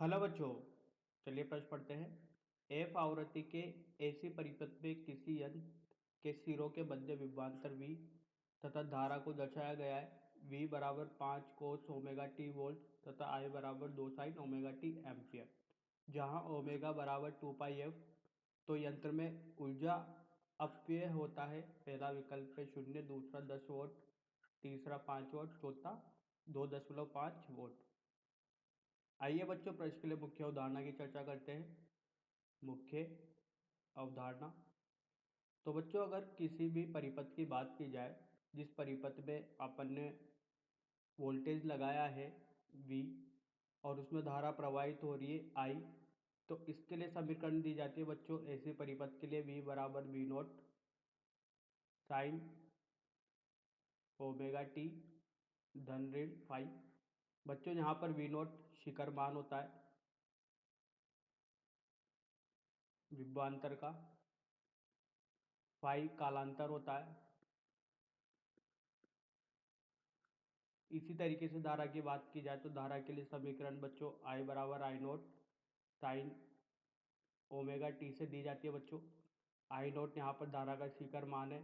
Hello बच्चों, चलिए प्रश्न पढ़ते हैं। एफ आवृत्ति के ऐसी परिपथ में किसी यंत्र के सिरों के मध्य विभवांतर V तथा धारा को दर्शाया गया है। V बराबर 5 कोस ओमेगा टी वोल्ट तथा I बराबर 2 साइन ओमेगा टी एम्पियर, जहां ओमेगा बराबर 2 पाई एफ। तो यंत्र में ऊर्जा अपव्यय होता है। पहला विकल्प है 0, दूसरा 10 वोल्ट, तीसरा 5 वोल्ट, चौथा 2.5 वोल्ट। आइए बच्चों, प्रश्न के लिए मुख्य अवधारणा की चर्चा करते हैं। मुख्य अवधारणा। तो बच्चों, अगर किसी भी परिपथ की बात की जाए जिस परिपथ में अपन ने वोल्टेज लगाया है V और उसमें धारा प्रवाहित हो रही है I, तो इसके लिए समीकरण दी जाती है बच्चों। ऐसे परिपथ के लिए V बराबर V note sine omega T धन ऋण फाई। बच्चों, यहाँ पर V नोट शिखर मान होता है विभवांतर का, फाई कालांतर होता है। इसी तरीके से धारा की बात की जाए तो धारा के लिए समीकरण बच्चों I बराबर आई नोट साइन ओमेगा टी से दी जाती है बच्चों। आई नोट यहाँ पर धारा का शिखर मान है।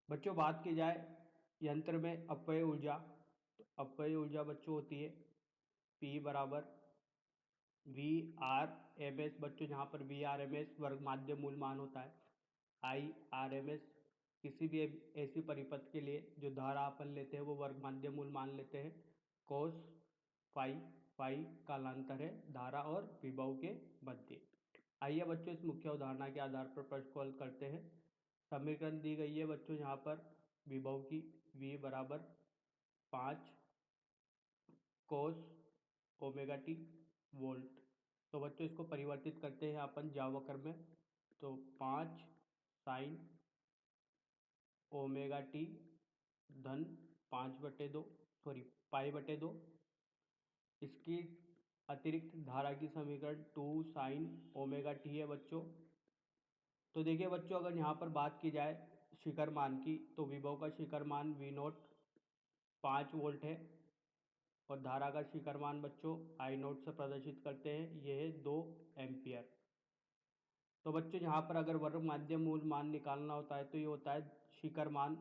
बच्चों, बात की जाए यंत्र में अपव्यय ऊर्जा, तो अपव्यय ऊर्जा बच्चों होती है P बराबर वी आर एम एस। बच्चों, जहाँ पर वी आर एम एस वर्ग माध्य मूल मान होता है। आई आर एम एस किसी भी ऐसी परिपथ के लिए जो धारा अपन लेते हैं वो वर्ग माध्य मूल मान लेते हैं। कोस फाई, फाई कालांतर है धारा और विभव के मध्य। आइए बच्चों, इस मुख्य उदाहरण के आधार पर प्रश्न को हल करते हैं। समीकरण दी गई है बच्चों यहाँ पर विभव की V बराबर 5 कोस ओमेगा टी वोल्ट। तो बच्चों, इसको परिवर्तित करते हैं अपन जावक्र में। तो 5 साइन ओमेगा टी धन 5/2, सॉरी पाई/2। इसकी अतिरिक्त धारा की समीकरण 2 साइन ओमेगा टी है बच्चों। तो देखिए बच्चों, अगर यहाँ पर बात की जाए शिखर मान की, तो विभव का शिखर मान V नोट 5 वोल्ट है और धारा का शिखर मान बच्चों आई नोट से प्रदर्शित करते हैं, यह है 2 एम्पियर। तो बच्चों, यहाँ पर अगर वर्ग माध्य मूल मान निकालना होता है तो ये होता है शिखर मान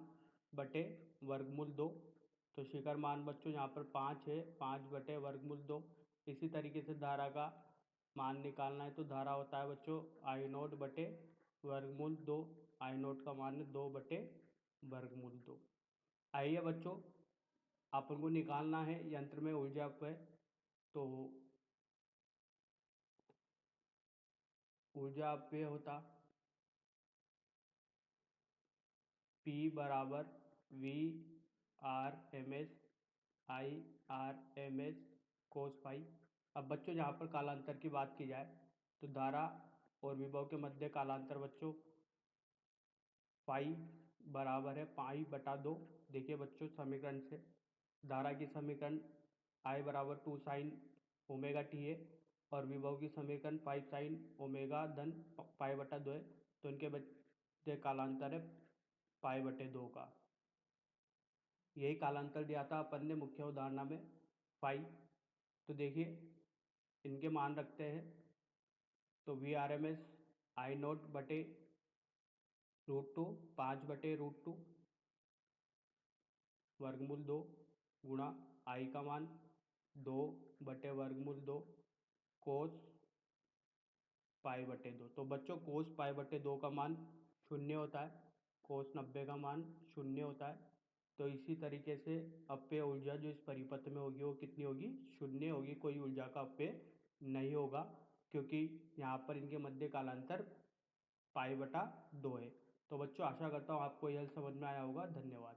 बटे वर्गमूल 2। तो शिखर मान बच्चों यहाँ पर 5 है, 5 बटे वर्गमूल 2। इसी तरीके से धारा का मान निकालना है तो धारा होता है बच्चों आई नोट बटे वर्गमूल 2। आई नोट का मान है 2 बटे वर्गमूल 2। आइए बच्चों, अपन को निकालना है यंत्र में ऊर्जा अपव्यय। तो ऊर्जा अपव्यय होता P बराबर V R M S I R M S cos phi. अब बच्चों, जहाँ पर कालांतर की बात की जाए तो धारा और विभव के मध्य कालांतर बच्चों फाई बराबर है पाई/2। देखिए बच्चों, समीकरण से धारा की समीकरण I बराबर 2 साइन ओमेगा टी है और विभव की समीकरण 5 साइन ओमेगा धन पाई/2 है। तो इनके मध्य कालांतर है पाई/2 का। यही कालांतर दिया था अपन ने मुख्य उदाहरण में फाई। तो देखिए इनके मान रखते हैं। तो V R M S I naught बटे √2, 5/√2 वर्गमूल 2 गुणा आई का मान 2 बटे वर्गमूल 2 कोस पाई/2। तो बच्चों, कोस पाई/2 का मान 0 होता है, कोस 90 का मान 0 होता है। तो इसी तरीके से अपव्यय ऊर्जा जो इस परिपथ में होगी वो कितनी होगी? 0 होगी। कोई ऊर्जा का अपव्यय नहीं होगा क्योंकि यहाँ पर इनके मध्य कालांतर पाई/2 है। तो बच्चों, आशा करता हूँ आपको यह समझ में आया होगा। धन्यवाद।